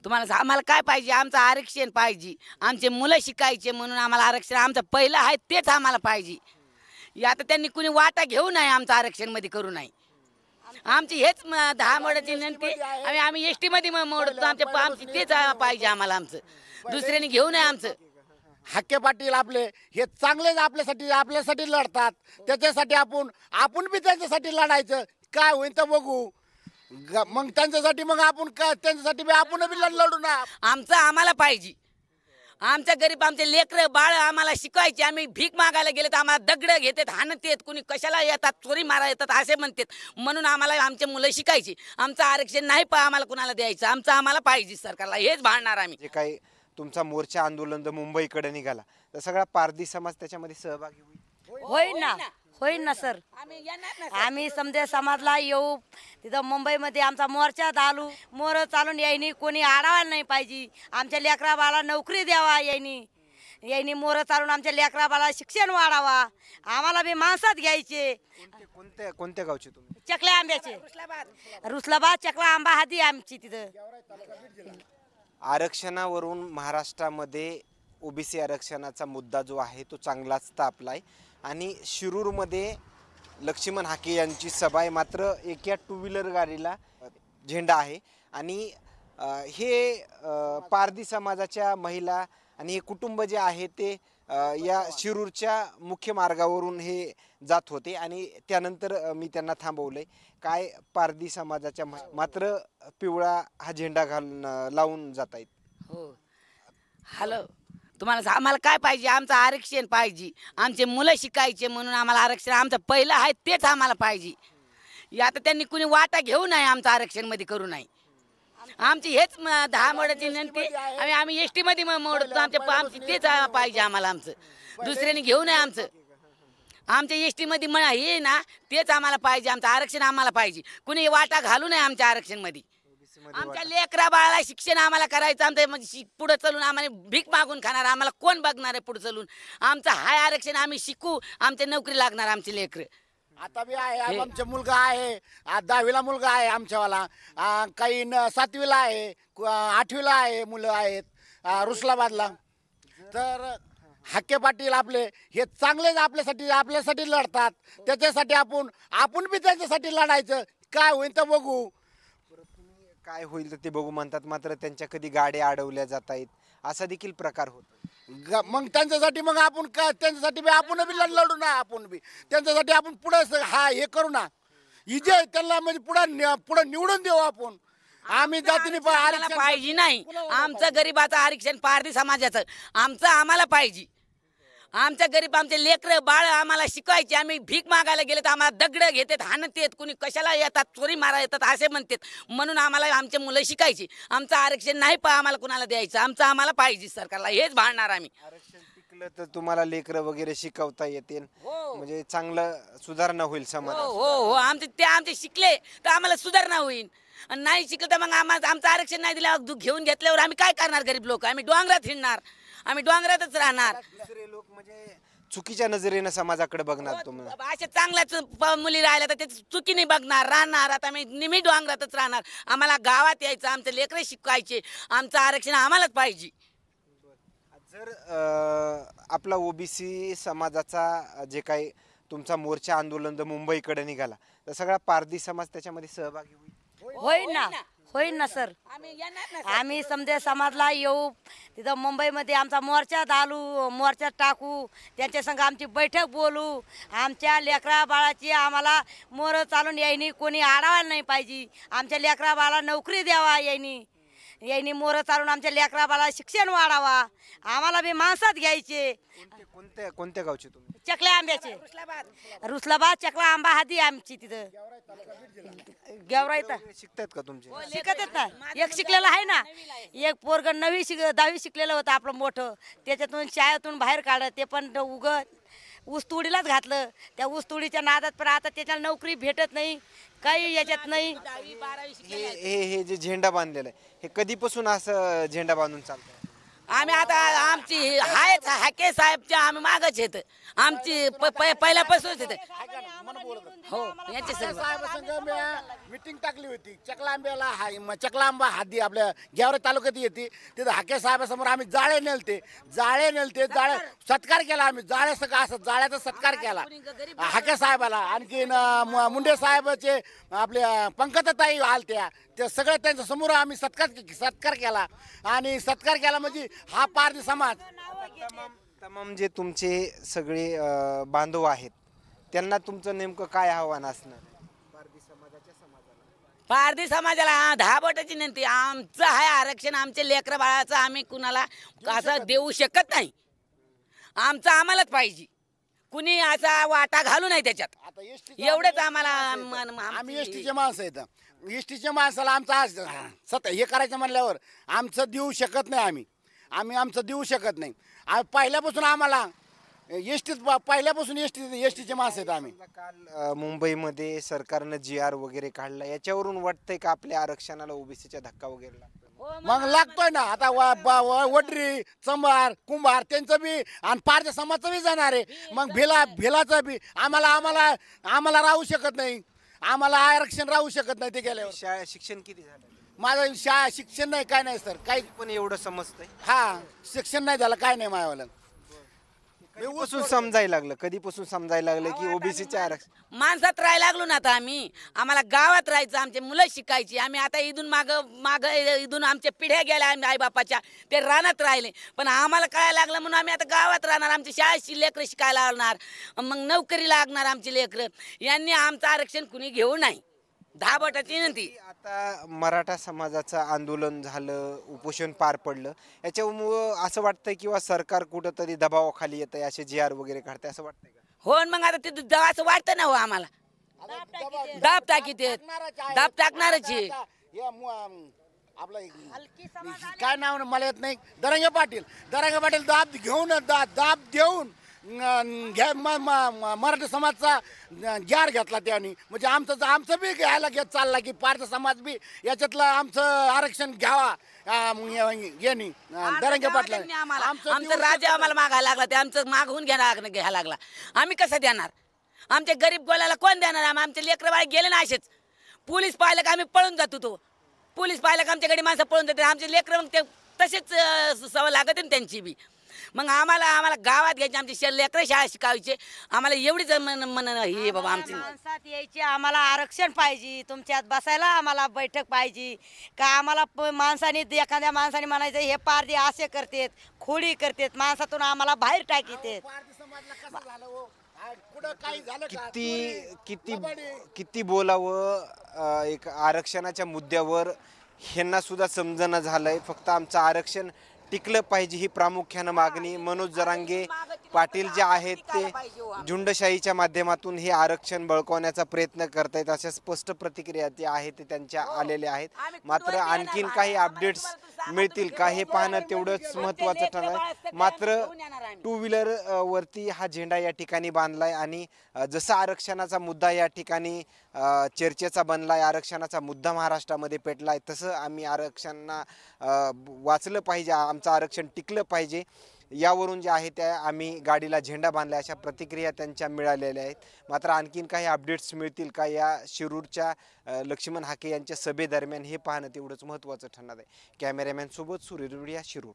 तुम्हाला आम्हाला काय पाहिजे? आमचं आरक्षण पाहिजे. आमचे मुलं शिकायचे म्हणून आम्हाला आरक्षण आमचं पहिलं आहे तेच आम्हाला पाहिजे. आता त्यांनी कुणी वाटा घेऊ नये, आमचं आरक्षणमध्ये करू नये. आमची हेच 10 मोडाची विनंती. आम्ही एसटी मध्ये मोडतो. आमची तेच पाहिजे आम्हाला. आमचं दुसऱ्याने घेऊ नये. आमचं हाके पाटील आपले हे चांगलेच आपल्यासाठी लढतात. त्याच्यासाठी आपण बी त्यांच्यासाठी लढायचं. काय होईल तर बघू. मग त्यांच्यासाठी त्यांच्यासाठी बी आपण बी लढू ना. आमचं आम्हाला पाहिजे. आमच्या गरीब आमचे लेकरं बाळ आम्हाला शिकवायचे. आम्ही भीक मागायला गेले तर आम्हाला दगड घेतात, हाणत येत, कुणी कशाला येतात, चोरी मारा येतात असे म्हणतात. म्हणून आम्हाला आमचे मुलं शिकायची. आमचं आरक्षण नाही आम्हाला कुणाला द्यायचं. आमचं आम्हाला पाहिजे. सरकारला हेच भांडणार आम्ही. जे काही तुमचा मोर्चा आंदोलन जर मुंबईकडे निघाला तर सगळा पारधी समाज त्याच्यामध्ये सहभागी होईल. होईल ना सर. आम्ही समजा समाजला येऊ. तिथं मुंबईमध्ये आमचा मोर्चा मोर चालून यायनी कोणी आडावायला नाही पाहिजे. आमच्या लेकरा बाळाला नोकरी द्यावा. यायनी मोर चालून आमच्या लेकरा बाळाला शिक्षण वाढावा. आम्हाला बी माणसात घ्यायचे. कोणत्या गावचे तुम्ही? चकल्या आंब्याचे. रुसलाबाद चकला आंबा हाती आमची तिथं. आरक्षणावरून महाराष्ट्रामध्ये ओबीसी आरक्षणाचा मुद्दा जो आहे तो चांगलाच तापलाय आणि शिरूरमध्ये लक्ष्मण हाके यांची सभा आहे. मात्र एक या 2 व्हीलर गाडीला झेंडा आहे आणि हे पारधी समाजाच्या महिला आणि हे कुटुंब जे आहे ते या शिरूरच्या मुख्य मार्गावरून हे जात होते आणि त्यानंतर मी त्यांना थांबवलंय. काय पारधी समाजाच्या मात्र पिवळा हा झेंडा लावून जात आहेत. हो. हॅलो, तुम्हाला आम्हाला काय पाहिजे? आमचं आरक्षण पाहिजे. आमचे मुलं शिकायचे म्हणून आम्हाला आरक्षण आमचं पहिलं आहे तेच आम्हाला पाहिजे. आता त्यांनी कुणी वाटा घेऊ नये, आमचं आरक्षणमध्ये करू नये. आमची हेच 10 मोडाची विनंती. आम्ही एसटी मध्ये मोडतो. आमची तेच पाहिजे आम्हाला. आमचं दुसऱ्याने घेऊ नये. आमच्या एसटी मध्ये हे ना तेच आम्हाला पाहिजे. आमचं आरक्षण आम्हाला पाहिजे. कुणी वाटा घालू नये आमच्या आरक्षणमध्ये. आमच्या लेकरा बाळाला शिक्षण आम्हाला करायचं. आमचं म्हणजे पुढे चलून आम्हाला भीक मागून खाणार. आम्हाला कोण बघणार आहे पुढे चलून? आमचं हाय आरक्षण. आम्ही शिकू. आमच्या नोकरी लागणार आमचे लेकर. आता बी आहे. आमचा मुलगा आहे 10वीला मुलगा आहे आमच्यावाला. काही 7वीला आहे, 8वीला आहे मुलं आहेत रुसलाबादला. तर हाके पाटील आपले हे चांगलेच आपल्यासाठी लढतात. त्याच्यासाठी आपण बी त्यांच्यासाठी लढायचं. काय होईल तर बघू. काय होईल तर ते बघू म्हणतात. मात्र त्यांच्या कधी गाड्या अडवल्या जात आहेत असा देखील प्रकार होतो. मग त्यांच्यासाठी त्यांच्यासाठी बी आपण बी लढू ना. आपण बी त्यांच्यासाठी आपण पुढे हे करू ना. इजे त्यांना म्हणजे पुढे निवडून देऊ आपण. आम्ही जातीने पाहिजे नाही. आमचं गरीबाचं आरक्षण पारधी समाजाचं आमचं आम्हाला पाहिजे. आमच्या गरीब आमचे लेकरं बाळ आम्हाला शिकवायचे. आम्ही भीक मागायला गेले तर आम्हाला दगड घेतात, हाणत येत, कुणी कशाला येतात, चोरी मारा येतात असे म्हणतात. म्हणून आम्हाला आमचे मुलं शिकायची. आमचं आरक्षण नाही आम्हाला कुणाला द्यायचं. आमचं आम्हाला पाहिजे. सरकारला हेच भांडणार आम्ही. आरक्षण टिकलं तर तुम्हाला लेकरं वगैरे शिकवता येतील. म्हणजे चांगलं सुधारणा होईल समाज. हो. आमचे शिकले तर आम्हाला सुधारणा होईल. आणि नाही शिकलं तर मग आमचं आरक्षण नाही दिलं घेऊन घेतल्यावर आम्ही काय करणार? गरीब लोक आम्ही डोंगरात हिंडणार. आम्ही डोंगरातच राहणार. दुसरे लोक म्हणजे चुकीच्या नजरेनं समाजाकडे बघणार. तुम्हाला अशा चांगल्याच मुली राहिल्या तर ते चुकीने बघणार राहणार. आता आम्ही नेहमी डोंगरातच राहणार. आम्हाला गावात यायचं. आमचं लेकरं शिकवायचे. आमचं आरक्षण आम्हालाच पाहिजे. जर आपला ओबीसी समाजाचा जे काही तुमचा मोर्चा आंदोलन जर मुंबईकडे निघाला तर सगळा पारधी समाज त्याच्यामध्ये सहभागी होईल. होईल ना सर. आम्ही समजा समाजला येऊ. तिथं मुंबईमध्ये आमचा मोर्चा टाकू. त्यांच्या संग आमची बैठक बोलू. आमच्या लेकरा बाळाची आम्हाला मोर चालून यायनी कोणी आडावायला नाही पाहिजे. आमच्या लेकरा बाळाला नोकरी द्यावा. यायनी मोर चालून आमच्या लेकरा बाळाला शिक्षण वाढावा. आम्हाला बी माणसात घ्यायचे. कोणत्या गावचे तुम्ही? चकल्या आंब्याचे. रुसलाबाद चकला आंबा हाती आमची तिथं. गेवरा शिकतात का तुमचे? शिकत आहेत ना. एक शिकलेला आहे ना. एक पोरग 10वी शिकलेलं होतं आपलं मोठं. त्याच्यातून शाळेतून बाहेर काढलं. ते पण ऊसतोडीलाच घातलं. त्या ऊसतोडीच्या नादात पण आता त्याच्याला नोकरी भेटत नाही. काही याच्यात नाही. हे जे झेंडा बांधलेला आहे हे कधीपासून असं झेंडा बांधून चालतं? आम्ही आता आमची हायच हाके साहेबच्या आम्ही मागच येत आमची पहिल्यापासूनच येत हो यांचे सर्व साहेब मिटिंग टाकली होती चकलांब्याला चकलांबा हादी आपल्या गेवरा तालुक्यात येते तिथं हाके साहेबासमोर आम्ही जाळे नेलते जाळे सत्कार केला आम्ही जाळे सगळं असं जाळ्याचा सत्कार केला हाके साहेबाला आणखीन मुंडे साहेबाचे आपल्या पंकजताई आलत्या ते सगळं त्यांच्या समोर आम्ही सत्कार केला आणि सत्कार केला म्हणजे हा पारधी समाज तमाम जे तुमचे सगळे बांधव आहेत त्यांना तुमचं नेमकं काय आव्हान असणार पारधी समाजाला 10 बोटाची विनंती आमचं आहे आरक्षण आमचे लेकरं बाळाचं आम्ही कुणाला असं देऊ शकत नाही आमचं आम्हालाच पाहिजे कुणी असा वाटा घालू नाही त्याच्यात आता एवढंच आम्हाला आम्ही एसटीचे माणसं आहेत एसटीच्या माणसाला आमचा हे करायचं म्हणल्यावर आमचं देऊ शकत नाही आम्ही आमचं देऊ शकत नाही पहिल्यापासून आम्हाला पहिल्यापासून एसटीचे माणसं आहेत आम्ही काल मुंबईमध्ये सरकारनं GR वगैरे काढला याच्यावरून वाटतंय का आपल्या आरक्षणाला ओबीसीचा धक्का वगैरे लागतो मग लागतोय ना आता वडरी चंबार कुंभार त्यांचं बी आणि पारच्या समाजचं बी जाणार आहे मग भिलाचं बी आम्हाला राहू शकत नाही आम्हाला आरक्षण राहू शकत नाही ते गेल्यावर शाळा शिक्षण किती झालं माझं शिक्षण नाही काय नाही सर काही पण एवढं समजतंय हा शिक्षण नाही झालं काय नाही माझ्यावालं कधीपासून समजायला लागलं की ओबीसीचे आरक्षण माणसात राहायला लागलो ना आता आम्ही आम्हाला गावात राहायचं आमचे मुलं शिकायची आम्ही आता इथून माग इथून आमच्या पिढ्या गेल्या आम्ही आईबापाच्या ते रानात राहिले पण आम्हाला कळायला लागलं म्हणून आम्ही आता गावात राहणार आमची शाळेची लेकरं शिकायला लागणार मग नोकरी लागणार आमची लेकरं यांनी आमचं आरक्षण कुणी घेऊ नाही 10 बोटाची विनंती आता मराठा समाजाचं आंदोलन झालं उपोषण पार पडलं याच्यामुळं असं वाटतंय किंवा सरकार कुठंतरी दबावाखाली येतंय असे GR वगैरे काढते असं वाटतंय का हो मग आता तिथं असं वाटतं ना हो आम्हाला दाब टाकीत दाब टाकणारच आहे आपलं काय नाव मला येत नाही दरंगे पाटील दाब देऊन मराठी समाजचा जार घेतला त्यांनी म्हणजे आमचं बी घ्यायला घेत चालला की पारचा समाज बी याच्यातलं आमचं आरक्षण घ्यावा यांनी दरंगे पाटलांनी आमचं राजा आम्हाला मागायला लागला ते आमचं मागवून घ्यायला लागला आम्ही कसं देणार आमचे गरीब गोल्याला कोण देणार आमचे लेकरं बाळ गेले ना असेच पोलीस पाहिलं का आम्ही पळून जातो तो पोलीस पाहिलं का आमच्याकडे माणसं पळून जाते आमचे लेकरं मग ते तसेच सवय लागत ना त्यांची बी मग आम्हाला गावात घ्यायचे आमची लेकरं शाळा शिकायचे आम्हाला एवढीच हे बाबा आमची माणसात यायचे आम्हाला आरक्षण पाहिजे तुमच्यात बसायला आम्हाला बैठक पाहिजे का आम्हाला माणसाने एखाद्या माणसाने म्हणायचं हे पारधी असे करतेत खोडी करतेत माणसातून आम्हाला बाहेर टाकीत किती बोलावं एक आरक्षणाच्या मुद्द्यावर ह्यांना सुद्धा समजणं झालंय फक्त आमचं आरक्षण टिकलं पाहिजे ही प्रामुख्यानं मागणी मनोज जरांगे पाटील जे आहेत ते झुंडशाहीच्या माध्यमातून हे आरक्षण बळकावण्याचा प्रयत्न करतायत अशा स्पष्ट प्रतिक्रिया ते आहेत ते त्यांच्या आलेल्या आहेत मात्र आणखीन काही अपडेट्स मिळतील का हे पाहणं तेवढंच महत्त्वाचं ठरणार मात्र 2 व्हीलर वरती हा झेंडा या ठिकाणी बांधलाय आणि जसा आरक्षणाचा मुद्दा या ठिकाणी चर्चेचा बनलाय आरक्षणाचा मुद्दा महाराष्ट्रामध्ये पेटलाय तसं आम्ही आरक्षणाला वाचलं पाहिजे आमचं आरक्षण टिकलं पाहिजे यावरून जे आहे त्या आम्ही गाडीला झेंडा बांधला अशा प्रतिक्रिया त्यांच्या मिळालेल्या आहेत मात्र आणखीन काही अपडेट्स मिळतील का या शिरूरच्या लक्ष्मण हाके यांच्या सभेदरम्यान हे पाहणं तेवढंच महत्त्वाचं ठरणार आहे कॅमेरामॅन सोबत सूर्यरुडिया शिरूर